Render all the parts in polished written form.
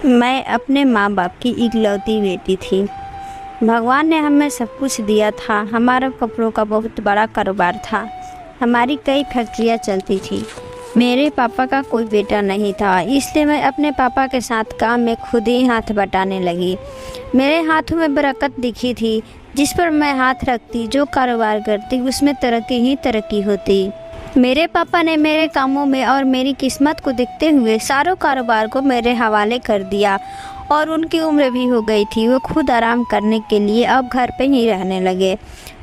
मैं अपने माँ बाप की इकलौती बेटी थी। भगवान ने हमें सब कुछ दिया था। हमारा कपड़ों का बहुत बड़ा कारोबार था। हमारी कई फैक्ट्रियाँ चलती थी। मेरे पापा का कोई बेटा नहीं था, इसलिए मैं अपने पापा के साथ काम में खुद ही हाथ बटाने लगी। मेरे हाथों में बरकत दिखी थी। जिस पर मैं हाथ रखती, जो कारोबार करती, उसमें तरक्की ही तरक्की होती। मेरे पापा ने मेरे कामों में और मेरी किस्मत को देखते हुए सारों कारोबार को मेरे हवाले कर दिया और उनकी उम्र भी हो गई थी। वो खुद आराम करने के लिए अब घर पे ही रहने लगे।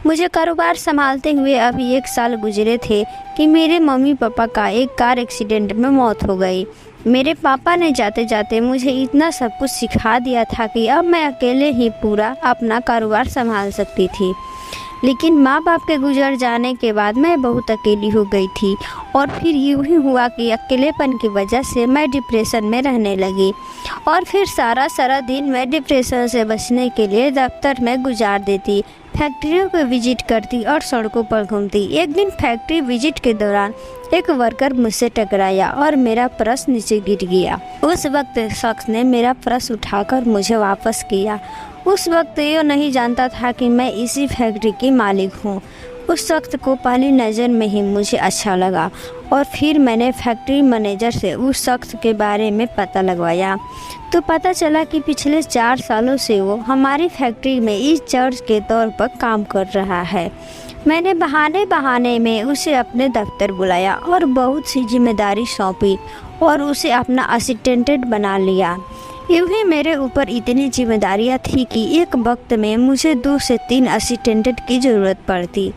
मुझे कारोबार संभालते हुए अभी 1 साल गुजरे थे कि मेरे मम्मी पापा का एक कार एक्सीडेंट में मौत हो गई। मेरे पापा ने जाते जाते मुझे इतना सब कुछ सिखा दिया था कि अब मैं अकेले ही पूरा अपना कारोबार संभाल सकती थी। लेकिन माँ बाप के गुजर जाने के बाद मैं बहुत अकेली हो गई थी और फिर यूँ ही हुआ कि अकेलेपन की वजह से मैं डिप्रेशन में रहने लगी और फिर सारा दिन मैं डिप्रेशन से बचने के लिए दफ्तर में गुजार देती, फैक्ट्रियों को विजिट करती और सड़कों पर घूमती। एक दिन फैक्ट्री विजिट के दौरान एक वर्कर मुझसे टकराया और मेरा पर्स नीचे गिर गया। उस वक्त शख्स ने मेरा पर्स उठाकर मुझे वापस किया। उस वक्त ये नहीं जानता था कि मैं इसी फैक्ट्री की मालिक हूँ। उस शख्स को पहली नज़र में ही मुझे अच्छा लगा और फिर मैंने फैक्ट्री मैनेजर से उस शख्स के बारे में पता लगवाया तो पता चला कि पिछले 4 सालों से वो हमारी फैक्ट्री में इंचार्ज के तौर पर काम कर रहा है। मैंने बहाने में उसे अपने दफ्तर बुलाया और बहुत सी जिम्मेदारी सौंपी और उसे अपना असिस्टेंट बना लिया। यूँ ही मेरे ऊपर इतनी जिम्मेदारियाँ थी कि एक वक्त में मुझे 2 से 3 असिस्टेंट की ज़रूरत पड़ती।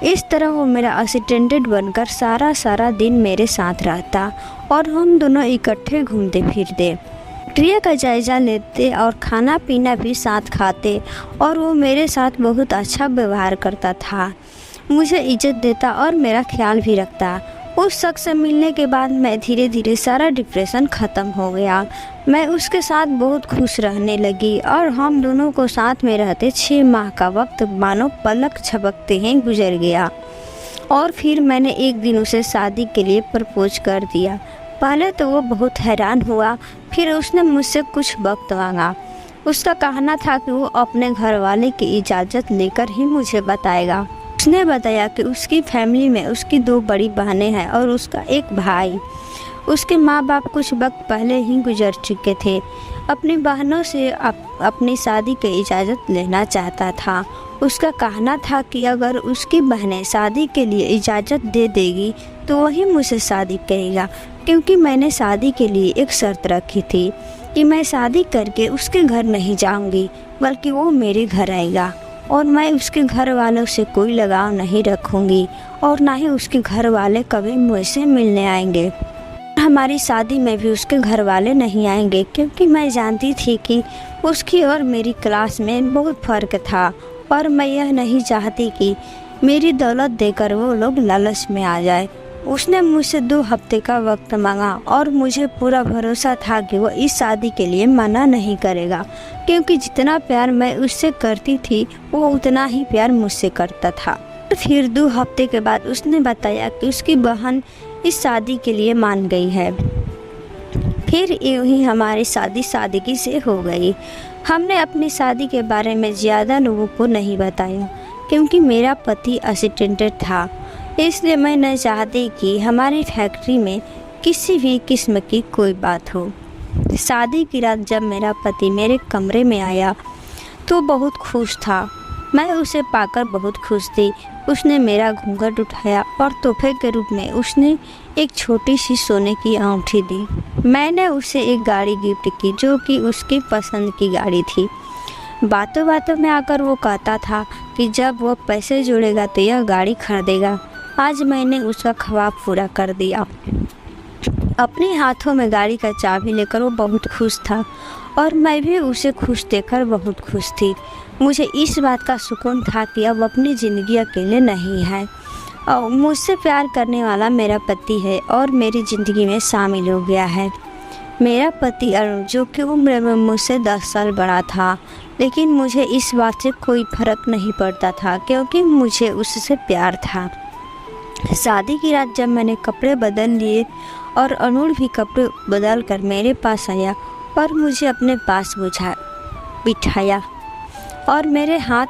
इस तरह वो मेरा असिस्टेंट बनकर सारा दिन मेरे साथ रहता और हम दोनों इकट्ठे घूमते फिरते, फैक्ट्री का जायज़ा लेते और खाना पीना भी साथ खाते और वो मेरे साथ बहुत अच्छा व्यवहार करता था, मुझे इज्जत देता और मेरा ख्याल भी रखता। उस शख्स से मिलने के बाद मैं धीरे धीरे सारा डिप्रेशन ख़त्म हो गया। मैं उसके साथ बहुत खुश रहने लगी और हम दोनों को साथ में रहते 6 माह का वक्त मानो पलक झपकते ही गुजर गया। और फिर मैंने एक दिन उसे शादी के लिए प्रपोज कर दिया। पहले तो वो बहुत हैरान हुआ, फिर उसने मुझसे कुछ वक्त मांगा। उसका कहना था कि वो अपने घर वाले की इजाज़त लेकर ही मुझे बताएगा। उसने बताया कि उसकी फैमिली में उसकी 2 बड़ी बहनें हैं और उसका एक भाई। उसके माँ बाप कुछ वक्त पहले ही गुजर चुके थे। अपनी बहनों से अपनी शादी की इजाज़त लेना चाहता था। उसका कहना था कि अगर उसकी बहनें शादी के लिए इजाज़त दे देगी तो वही मुझसे शादी करेगा, क्योंकि मैंने शादी के लिए एक शर्त रखी थी कि मैं शादी करके उसके घर नहीं जाऊंगी, बल्कि वो मेरे घर आएगा और मैं उसके घर वालों से कोई लगाव नहीं रखूंगी और ना ही उसके घर वाले कभी मुझसे मिलने आएंगे। हमारी शादी में भी उसके घर वाले नहीं आएंगे, क्योंकि मैं जानती थी कि उसकी और मेरी क्लास में बहुत फ़र्क था और मैं यह नहीं चाहती कि मेरी दौलत देकर वो लोग लालच में आ जाए। उसने मुझसे 2 हफ्ते का वक्त मांगा और मुझे पूरा भरोसा था कि वो इस शादी के लिए मना नहीं करेगा, क्योंकि जितना प्यार मैं उससे करती थी वो उतना ही प्यार मुझसे करता था। फिर 2 हफ्ते के बाद उसने बताया कि उसकी बहन इस शादी के लिए मान गई है। फिर यूँ ही हमारी शादी सादगी से हो गई। हमने अपनी शादी के बारे में ज़्यादा लोगों को नहीं बताया, क्योंकि मेरा पति असिस्टेंट था, इसलिए मैं नहीं चाहती कि हमारी फैक्ट्री में किसी भी किस्म की कोई बात हो। शादी की रात जब मेरा पति मेरे कमरे में आया तो बहुत खुश था। मैं उसे पाकर बहुत खुश थी। उसने मेरा घूंघट उठाया और तोहफे के रूप में उसने एक छोटी सी सोने की अंगूठी दी। मैंने उसे एक गाड़ी गिफ्ट की, जो कि उसकी पसंद की गाड़ी थी। बातों बातों में आकर वो कहता था कि जब वो पैसे जोड़ेगा तो यह गाड़ी खरीदेगा। आज मैंने उसका ख्वाब पूरा कर दिया। अपने हाथों में गाड़ी का चाबी लेकर वो बहुत खुश था और मैं भी उसे खुश देखकर बहुत खुश थी। मुझे इस बात का सुकून था कि अब अपनी ज़िंदगी अकेले नहीं है और मुझसे प्यार करने वाला मेरा पति है और मेरी ज़िंदगी में शामिल हो गया है। मेरा पति अरुण, जो कि उम्र में मुझसे 10 साल बड़ा था, लेकिन मुझे इस बात से कोई फ़र्क नहीं पड़ता था, क्योंकि मुझे उससे प्यार था। शादी की रात जब मैंने कपड़े बदल लिए और अरुण भी कपड़े बदल कर मेरे पास आया और मुझे अपने पास बिठाया और मेरे हाथ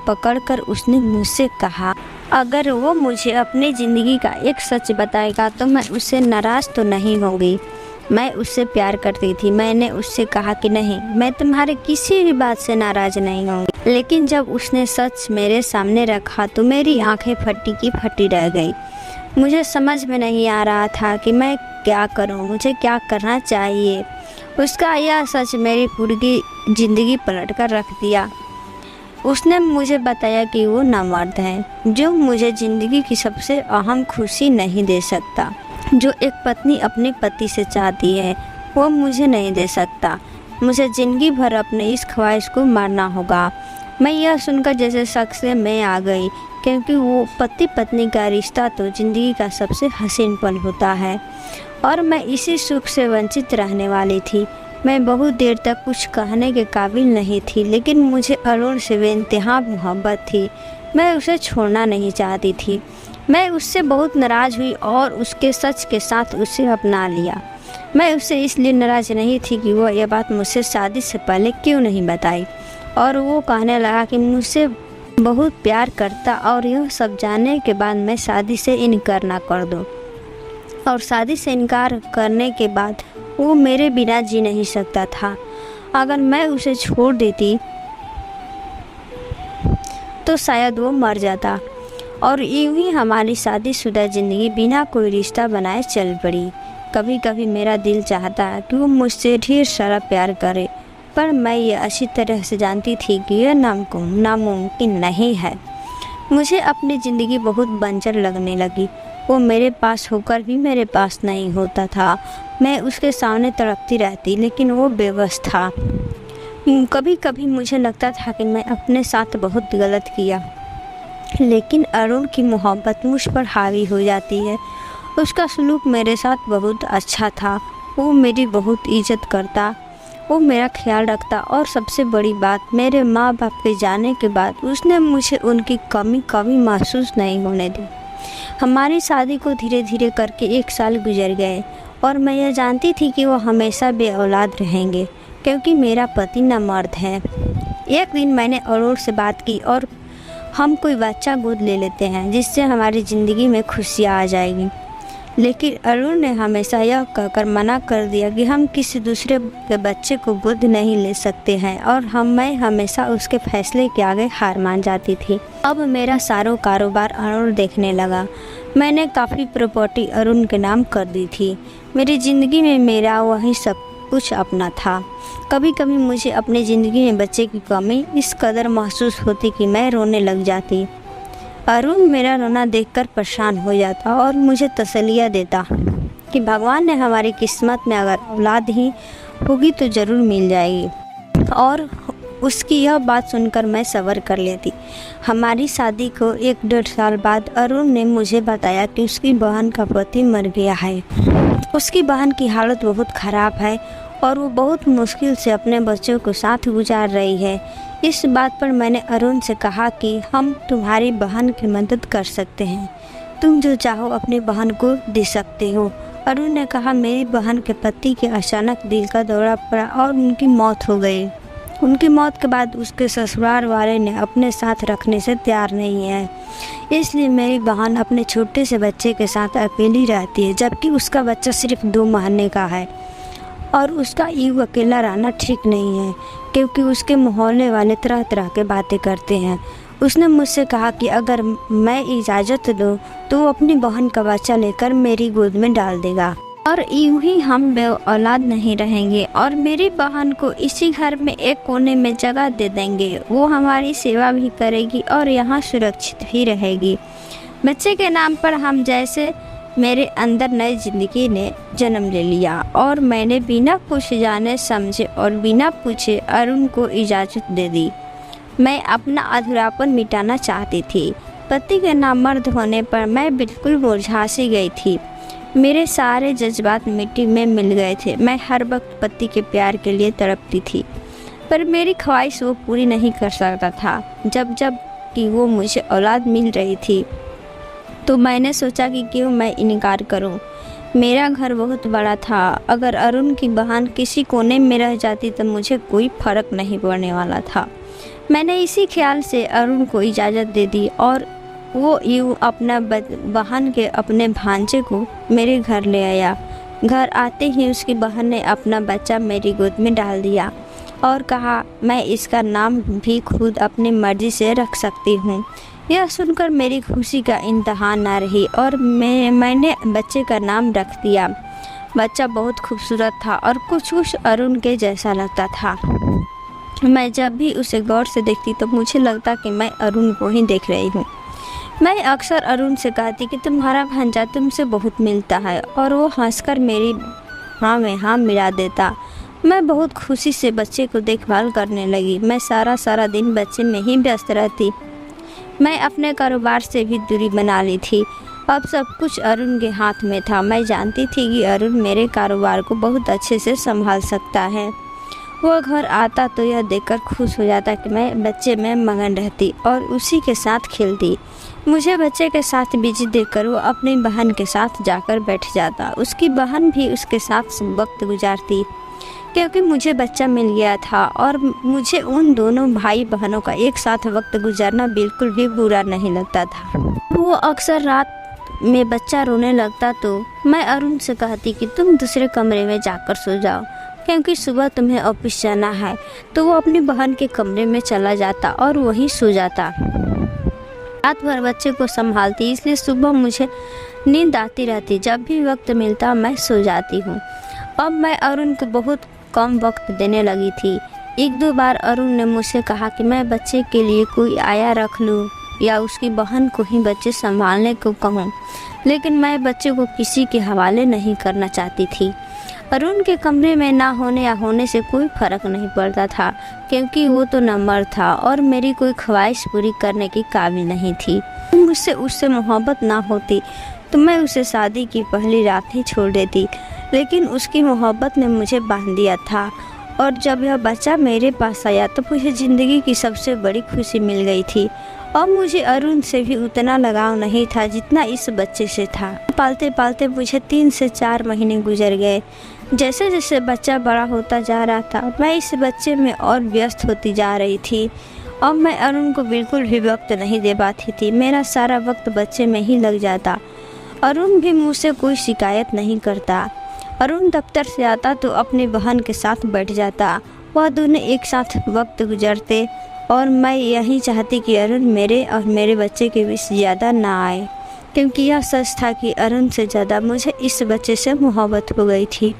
पकड़कर उसने मुझसे कहा, अगर वो मुझे अपनी ज़िंदगी का एक सच बताएगा तो मैं उससे नाराज़ तो नहीं होंगी। मैं उससे प्यार करती थी। मैंने उससे कहा कि नहीं, मैं तुम्हारे किसी भी बात से नाराज़ नहीं होंगी। लेकिन जब उसने सच मेरे सामने रखा तो मेरी आंखें फटी की फटी रह गई। मुझे समझ में नहीं आ रहा था कि मैं क्या करूं, मुझे क्या करना चाहिए। उसका यह सच मेरी पूरी ज़िंदगी पलट कर रख दिया। उसने मुझे बताया कि वो नामर्द है, जो मुझे ज़िंदगी की सबसे अहम खुशी नहीं दे सकता। जो एक पत्नी अपने पति से चाहती है वो मुझे नहीं दे सकता। मुझे ज़िंदगी भर अपने इस ख्वाहिश को मारना होगा। मैं यह सुनकर जैसे शक से मैं आ गई, क्योंकि वो पति पत्नी का रिश्ता तो ज़िंदगी का सबसे हसीन पल होता है और मैं इसी सुख से वंचित रहने वाली थी। मैं बहुत देर तक कुछ कहने के काबिल नहीं थी, लेकिन मुझे अरुण से बेइंतहा मोहब्बत थी। मैं उसे छोड़ना नहीं चाहती थी। मैं उससे बहुत नाराज़ हुई और उसके सच के साथ उसे अपना लिया। मैं उससे इसलिए नाराज़ नहीं थी कि वो ये बात मुझसे शादी से पहले क्यों नहीं बताई, और वो कहने लगा कि मुझसे बहुत प्यार करता और यह सब जानने के बाद मैं शादी से इनकार ना कर दूँ, और शादी से इनकार करने के बाद वो मेरे बिना जी नहीं सकता था। अगर मैं उसे छोड़ देती तो शायद वो मर जाता, और यूं ही हमारी शादीशुदा ज़िंदगी बिना कोई रिश्ता बनाए चल पड़ी। कभी कभी मेरा दिल चाहता है कि वो मुझसे ढेर सारा प्यार करे, पर मैं ये अच्छी तरह से जानती थी कि यह नामुमकिन नहीं है। मुझे अपनी ज़िंदगी बहुत बंजर लगने लगी। वो मेरे पास होकर भी मेरे पास नहीं होता था। मैं उसके सामने तड़पती रहती, लेकिन वो बेबस था। कभी कभी मुझे लगता था कि मैं अपने साथ बहुत गलत किया, लेकिन अरुण की मोहब्बत मुझ पर हावी हो जाती है। उसका सलूक मेरे साथ बहुत अच्छा था। वो मेरी बहुत इज्जत करता, वो मेरा ख्याल रखता, और सबसे बड़ी बात, मेरे माँ बाप के जाने के बाद उसने मुझे उनकी कमी कभी महसूस नहीं होने दी। हमारी शादी को धीरे धीरे करके 1 साल गुजर गए और मैं यह जानती थी कि वो हमेशा बेऔलाद रहेंगे, क्योंकि मेरा पति नामर्द है। एक दिन मैंने अरुण से बात की और हम कोई बच्चा गोद ले लेते हैं जिससे हमारी ज़िंदगी में खुशियाँ आ जाएगी, लेकिन अरुण ने हमेशा यह कहकर मना कर दिया कि हम किसी दूसरे के बच्चे को गोद नहीं ले सकते हैं, और मैं हमेशा उसके फैसले के आगे हार मान जाती थी। अब मेरा सारा कारोबार अरुण देखने लगा। मैंने काफ़ी प्रॉपर्टी अरुण के नाम कर दी थी। मेरी ज़िंदगी में मेरा वही सब कुछ अपना था। कभी कभी मुझे अपनी ज़िंदगी में बच्चे की कमी इस कदर महसूस होती कि मैं रोने लग जाती। अरुण मेरा रोना देखकर परेशान हो जाता और मुझे तसल्लियाँ देता कि भगवान ने हमारी किस्मत में अगर औलाद ही होगी तो ज़रूर मिल जाएगी, और उसकी यह बात सुनकर मैं सब्र कर लेती। हमारी शादी को 1-1.5 साल बाद अरुण ने मुझे बताया कि उसकी बहन का पति मर गया है। उसकी बहन की हालत बहुत ख़राब है और वो बहुत मुश्किल से अपने बच्चों को साथ गुजार रही है। इस बात पर मैंने अरुण से कहा कि हम तुम्हारी बहन की मदद कर सकते हैं, तुम जो चाहो अपनी बहन को दे सकते हो। अरुण ने कहा, मेरी बहन के पति के अचानक दिल का दौरा पड़ा और उनकी मौत हो गई। उनकी मौत के बाद उसके ससुराल वाले ने अपने साथ रखने से तैयार नहीं है, इसलिए मेरी बहन अपने छोटे से बच्चे के साथ अकेली रहती है, जबकि उसका बच्चा सिर्फ 2 महीने का है। और उसका यूँ अकेला रहना ठीक नहीं है, क्योंकि उसके मोहल्ले वाले तरह तरह के बातें करते हैं। उसने मुझसे कहा कि अगर मैं इजाज़त दूँ तो वो अपनी बहन का बच्चा लेकर मेरी गोद में डाल देगा, और यूँ ही हम औलाद नहीं रहेंगे, और मेरी बहन को इसी घर में एक कोने में जगह दे देंगे। वो हमारी सेवा भी करेगी और यहाँ सुरक्षित भी रहेगी। बच्चे के नाम पर हम जैसे मेरे अंदर नई ज़िंदगी ने जन्म ले लिया, और मैंने बिना कुछ जाने समझे और बिना पूछे अरुण को इजाज़त दे दी। मैं अपना अधूरापन मिटाना चाहती थी। पति के नामर्द होने पर मैं बिल्कुल मुरझा सी गई थी। मेरे सारे जज्बात मिट्टी में मिल गए थे। मैं हर वक्त पति के प्यार के लिए तड़पती थी, पर मेरी ख्वाहिश वो पूरी नहीं कर सकता था। जब कि वो मुझे औलाद मिल रही थी तो मैंने सोचा कि क्यों मैं इनकार करूं। मेरा घर बहुत बड़ा था। अगर अरुण की बहन किसी कोने में रह जाती तो मुझे कोई फर्क नहीं पड़ने वाला था। मैंने इसी ख्याल से अरुण को इजाज़त दे दी और वो यूँ अपना बहन के अपने भांजे को मेरे घर ले आया। घर आते ही उसकी बहन ने अपना बच्चा मेरी गोद में डाल दिया और कहा, मैं इसका नाम भी खुद अपनी मर्जी से रख सकती हूँ। यह सुनकर मेरी खुशी का इंतहा न रही और मैंने बच्चे का नाम रख दिया। बच्चा बहुत खूबसूरत था और कुछ अरुण के जैसा लगता था। मैं जब भी उसे गौर से देखती तो मुझे लगता कि मैं अरुण को ही देख रही हूँ। मैं अक्सर अरुण से कहती कि तुम्हारा भांजा तुमसे बहुत मिलता है और वो हंसकर मेरी हाँ में हाँ मिला देता। मैं बहुत खुशी से बच्चे को देखभाल करने लगी। मैं सारा दिन बच्चे में ही व्यस्त रहती। मैं अपने कारोबार से भी दूरी बना ली थी। अब सब कुछ अरुण के हाथ में था। मैं जानती थी कि अरुण मेरे कारोबार को बहुत अच्छे से संभाल सकता है। वो घर आता तो यह देखकर खुश हो जाता कि मैं बच्चे में मगन रहती और उसी के साथ खेलती। मुझे बच्चे के साथ बिजी देखकर वो अपनी बहन के साथ जाकर बैठ जाता। उसकी बहन भी उसके साथ वक्त गुजारती क्योंकि मुझे बच्चा मिल गया था और मुझे उन दोनों भाई बहनों का एक साथ वक्त गुजारना बिल्कुल भी बुरा नहीं लगता था। वो अक्सर रात में बच्चा रोने लगता तो मैं अरुण से कहती कि तुम दूसरे कमरे में जाकर सो जाओ क्योंकि सुबह तुम्हें ऑफिस जाना है। तो वो अपनी बहन के कमरे में चला जाता और वहीं सो जाता। रात भर बच्चे को संभालती, इसलिए सुबह मुझे नींद आती रहती। जब भी वक्त मिलता मैं सो जाती हूँ। अब मैं अरुण को बहुत कम वक्त देने लगी थी। एक दो बार अरुण ने मुझसे कहा कि मैं बच्चे के लिए कोई आया रख लूँ या उसकी बहन को ही बच्चे संभालने को कहूँ, लेकिन मैं बच्चे को किसी के हवाले नहीं करना चाहती थी। अरुण के कमरे में ना होने या होने से कोई फ़र्क नहीं पड़ता था क्योंकि वो तो न मर्द था और मेरी कोई ख्वाहिश पूरी करने की काबिल नहीं थी। मुझसे उससे मोहब्बत ना होती तो मैं उसे शादी की पहली रात ही छोड़ देती, लेकिन उसकी मोहब्बत ने मुझे बांध दिया था और जब यह बच्चा मेरे पास आया तो मुझे ज़िंदगी की सबसे बड़ी खुशी मिल गई थी। अब मुझे अरुण से भी उतना लगाव नहीं था जितना इस बच्चे से था। पालते पालते मुझे 3 से 4 महीने गुजर गए। जैसे जैसे बच्चा बड़ा होता जा रहा था मैं इस बच्चे में और व्यस्त होती जा रही थी। अब मैं अरुण को बिल्कुल भी वक्त नहीं दे पाती थी। मेरा सारा वक्त बच्चे में ही लग जाता। अरुण भी मुझसे कोई शिकायत नहीं करता। अरुण दफ्तर से आता तो अपनी बहन के साथ बैठ जाता। वह दोनों एक साथ वक्त गुजरते और मैं यही चाहती कि अरुण मेरे और मेरे बच्चे के बीच ज़्यादा ना आए, क्योंकि यह सच था कि अरुण से ज़्यादा मुझे इस बच्चे से मोहब्बत हो गई थी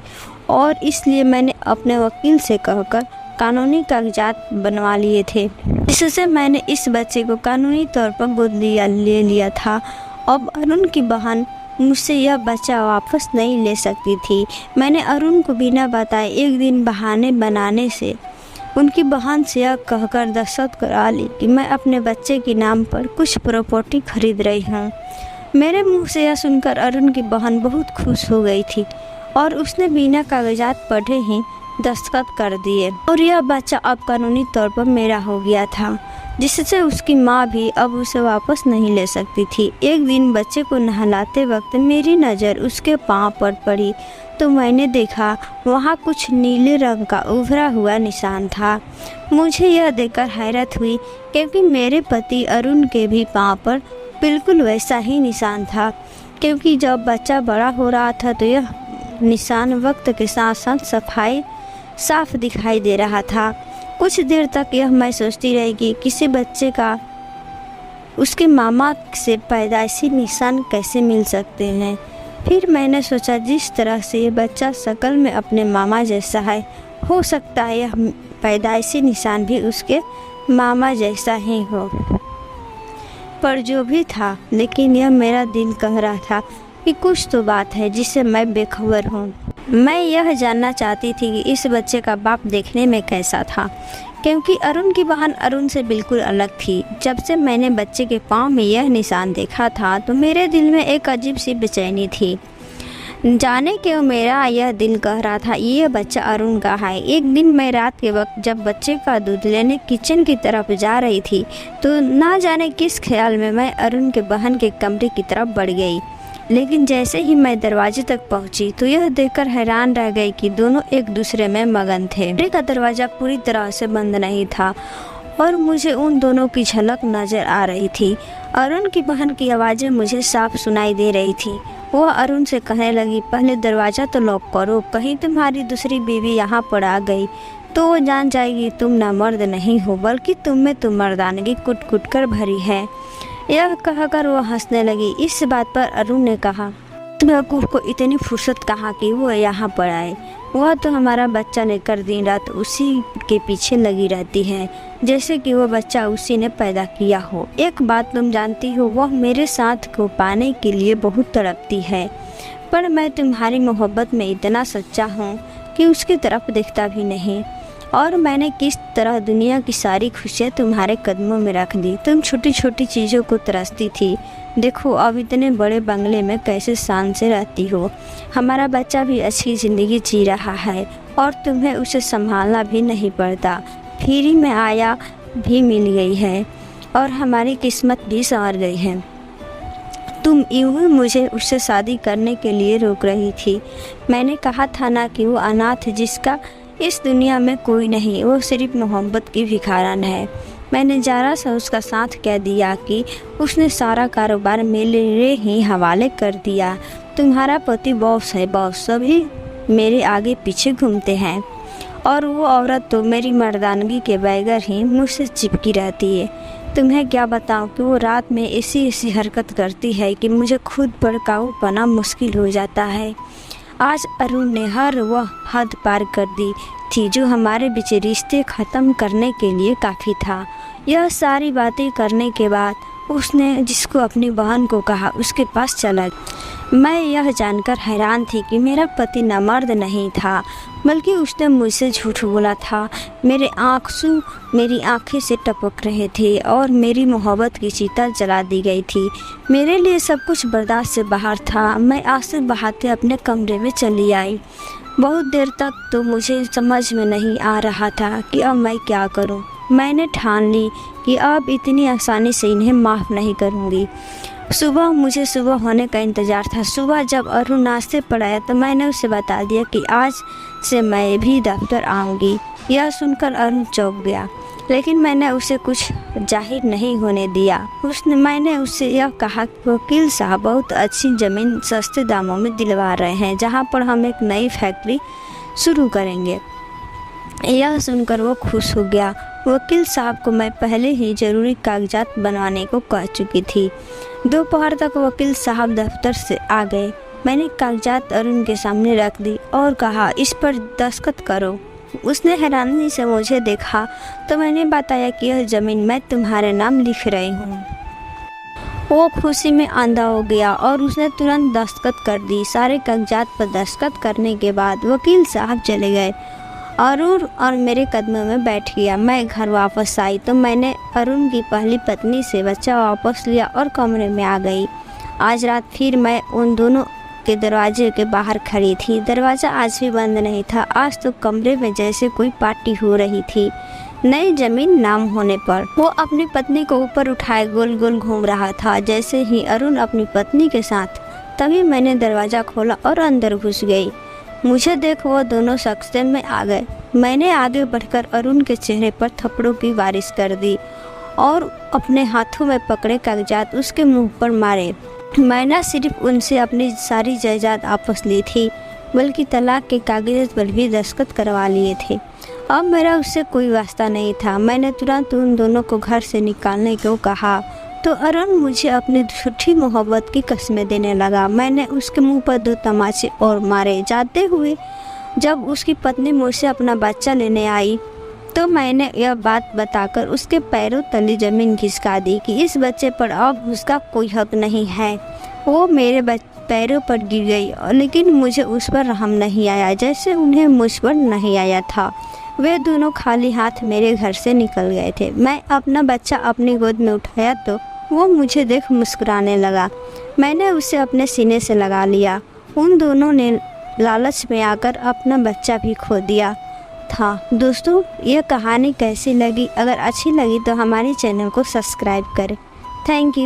और इसलिए मैंने अपने वकील से कहकर कानूनी कागजात बनवा लिए थे, जिससे मैंने इस बच्चे को कानूनी तौर पर गोद ले लिया था। अब अरुण की बहन मुझसे यह बच्चा वापस नहीं ले सकती थी। मैंने अरुण को बिना बताए एक दिन बहाने बनाने से उनकी बहन से यह कहकर दस्तखत करा ली कि मैं अपने बच्चे के नाम पर कुछ प्रॉपर्टी खरीद रही हूँ। मेरे मुंह से यह सुनकर अरुण की बहन बहुत खुश हो गई थी और उसने बिना कागजात पढ़े ही दस्तखत कर दिए और यह बच्चा अब कानूनी तौर पर मेरा हो गया था, जिससे उसकी माँ भी अब उसे वापस नहीं ले सकती थी। एक दिन बच्चे को नहलाते वक्त मेरी नज़र उसके पाँव पर पड़ी तो मैंने देखा वहाँ कुछ नीले रंग का उभरा हुआ निशान था। मुझे यह देखकर हैरत हुई क्योंकि मेरे पति अरुण के भी पाँव पर बिल्कुल वैसा ही निशान था, क्योंकि जब बच्चा बड़ा हो रहा था तो यह निशान वक्त के साथ साथ साफ दिखाई दे रहा था। कुछ देर तक यह मैं सोचती रही कि किसी बच्चे का उसके मामा से पैदाइशी निशान कैसे मिल सकते हैं। फिर मैंने सोचा जिस तरह से ये बच्चा शक्ल में अपने मामा जैसा है, हो सकता है यह पैदाइशी निशान भी उसके मामा जैसा ही हो। पर जो भी था, लेकिन यह मेरा दिल कह रहा था कि कुछ तो बात है जिससे मैं बेखबर हूँ। मैं यह जानना चाहती थी कि इस बच्चे का बाप देखने में कैसा था, क्योंकि अरुण की बहन अरुण से बिल्कुल अलग थी। जब से मैंने बच्चे के पाँव में यह निशान देखा था तो मेरे दिल में एक अजीब सी बेचैनी थी। जाने क्यों मेरा यह दिल कह रहा था ये बच्चा अरुण का है। एक दिन मैं रात के वक्त जब बच्चे का दूध लेने किचन की तरफ जा रही थी तो ना जाने किस ख्याल में मैं अरुण के बहन के कमरे की तरफ बढ़ गई, लेकिन जैसे ही मैं दरवाजे तक पहुंची तो यह देखकर हैरान रह गई कि दोनों एक दूसरे में मगन थे। कमरे का दरवाजा पूरी तरह से बंद नहीं था और मुझे उन दोनों की झलक नजर आ रही थी। अरुण की बहन की आवाज़ें मुझे साफ सुनाई दे रही थी। वह अरुण से कहने लगी, पहले दरवाज़ा तो लॉक करो, कहीं तुम्हारी दूसरी बीवी यहाँ पर आ गई तो वो जान जाएगी तुम ना मर्द नहीं हो बल्कि तुम में तो मर्दानगी कुट कुट कर भरी है। यह कहकर वह हंसने लगी। इस बात पर अरुण ने कहा, बेवकूफ़ को इतनी फुर्सत कहाँ कि वो यहाँ पर आए। वह तो हमारा बच्चा लेकर दिन रात उसी के पीछे लगी रहती है, जैसे कि वो बच्चा उसी ने पैदा किया हो। एक बात तुम जानती हो, वह मेरे साथ को पाने के लिए बहुत तड़पती है, पर मैं तुम्हारी मोहब्बत में इतना सच्चा हूँ कि उसकी तरफ देखता भी नहीं। और मैंने किस तरह दुनिया की सारी खुशियाँ तुम्हारे कदमों में रख दी। तुम छोटी छोटी चीज़ों को तरसती थी, देखो अब इतने बड़े बंगले में कैसे शान से रहती हो। हमारा बच्चा भी अच्छी ज़िंदगी जी रहा है और तुम्हें उसे संभालना भी नहीं पड़ता। फ्री में आया भी मिल गई है और हमारी किस्मत भी संवर गई है। तुम यूं ही मुझे उससे शादी करने के लिए रोक रही थी। मैंने कहा था ना कि वो अनाथ जिसका इस दुनिया में कोई नहीं, वो सिर्फ मोहब्बत की भिखारन है। मैंने ज़रा सा उसका साथ कह दिया कि उसने सारा कारोबार मेरे ही हवाले कर दिया। तुम्हारा पति बॉस है, बॉस सभी मेरे आगे पीछे घूमते हैं और वो औरत तो मेरी मर्दानगी के बगैर ही मुझसे चिपकी रहती है। तुम्हें क्या बताऊं कि वो रात में ऐसी हरकत करती है कि मुझे खुद पर काबू पाना मुश्किल हो जाता है। आज अरुण ने हर वह हद पार कर दी थी जो हमारे बीच रिश्ते ख़त्म करने के लिए काफ़ी था। यह सारी बातें करने के बाद उसने जिसको अपनी बहन को कहा उसके पास चला। मैं यह जानकर हैरान थी कि मेरा पति न मर्द नहीं था बल्कि उसने मुझसे झूठ बोला था। मेरे आंसू मेरी आंखें से टपक रहे थे और मेरी मोहब्बत की चिता जला दी गई थी। मेरे लिए सब कुछ बर्दाश्त से बाहर था। मैं आंसू बहाते अपने कमरे में चली आई। बहुत देर तक तो मुझे समझ में नहीं आ रहा था कि अब मैं क्या करूं। मैंने ठान ली कि अब इतनी आसानी से इन्हें माफ़ नहीं करूंगी। मुझे सुबह होने का इंतज़ार था। सुबह जब अरुण नाश्ते पर आया तो मैंने उसे बता दिया कि आज से मैं भी दफ्तर आऊँगी। यह सुनकर अरुण चौंक गया, लेकिन मैंने उसे कुछ जाहिर नहीं होने दिया। मैंने उससे यह कहा कि वकील साहब बहुत अच्छी ज़मीन सस्ते दामों में दिलवा रहे हैं, जहाँ पर हम एक नई फैक्ट्री शुरू करेंगे। यह सुनकर वो खुश हो गया। वकील साहब को मैं पहले ही ज़रूरी कागजात बनवाने को कह चुकी थी। दोपहर तक वकील साहब दफ्तर से आ गए। मैंने कागजात अरुण के सामने रख दी और कहा, इस पर दस्तखत करो। उसने हैरानी से मुझे देखा तो मैंने बताया कि यह ज़मीन मैं तुम्हारे नाम लिख रही हूँ। वो खुशी में अंधा हो गया और उसने तुरंत दस्तखत कर दी। सारे कागजात पर दस्तखत करने के बाद वकील साहब चले गए। अरुण और मेरे कदमों में बैठ गया। मैं घर वापस आई तो मैंने अरुण की पहली पत्नी से बच्चा वापस लिया और कमरे में आ गई। आज रात फिर मैं उन दोनों के दरवाजे के बाहर खड़ी थी। दरवाज़ा आज भी बंद नहीं था। आज तो कमरे में जैसे कोई पार्टी हो रही थी। नई ज़मीन नाम होने पर वो अपनी पत्नी को ऊपर उठाए गोल गोल घूम रहा था। जैसे ही अरुण अपनी पत्नी के साथ, तभी मैंने दरवाज़ा खोला और अंदर घुस गई। मुझे देख वो दोनों शख्स में आ गए। मैंने आगे बढ़कर अरुण के चेहरे पर थप्पड़ों की बारिश कर दी और अपने हाथों में पकड़े कागजात उसके मुंह पर मारे। मैं न सिर्फ उनसे अपनी सारी जायदाद वापस ली थी बल्कि तलाक के कागजात पर भी दस्तखत करवा लिए थे। अब मेरा उससे कोई वास्ता नहीं था। मैंने तुरंत उन दोनों को घर से निकालने को कहा तो अरुण मुझे अपनी झूठी मोहब्बत की कस्में देने लगा। मैंने उसके मुंह पर 2 तमाचे और मारे। जाते हुए जब उसकी पत्नी मुझसे अपना बच्चा लेने आई तो मैंने यह बात बताकर उसके पैरों तले ज़मीन खिसका दी कि इस बच्चे पर अब उसका कोई हक नहीं है। वो मेरे पैरों पर गिर गई, लेकिन मुझे उस पर रहम नहीं आया जैसे उन्हें मुझ पर नहीं आया था। वे दोनों खाली हाथ मेरे घर से निकल गए थे। मैं अपना बच्चा अपनी गोद में उठाया तो वो मुझे देख मुस्कुराने लगा। मैंने उसे अपने सीने से लगा लिया। उन दोनों ने लालच में आकर अपना बच्चा भी खो दिया था। दोस्तों, यह कहानी कैसी लगी? अगर अच्छी लगी तो हमारे चैनल को सब्सक्राइब करें। Thank you.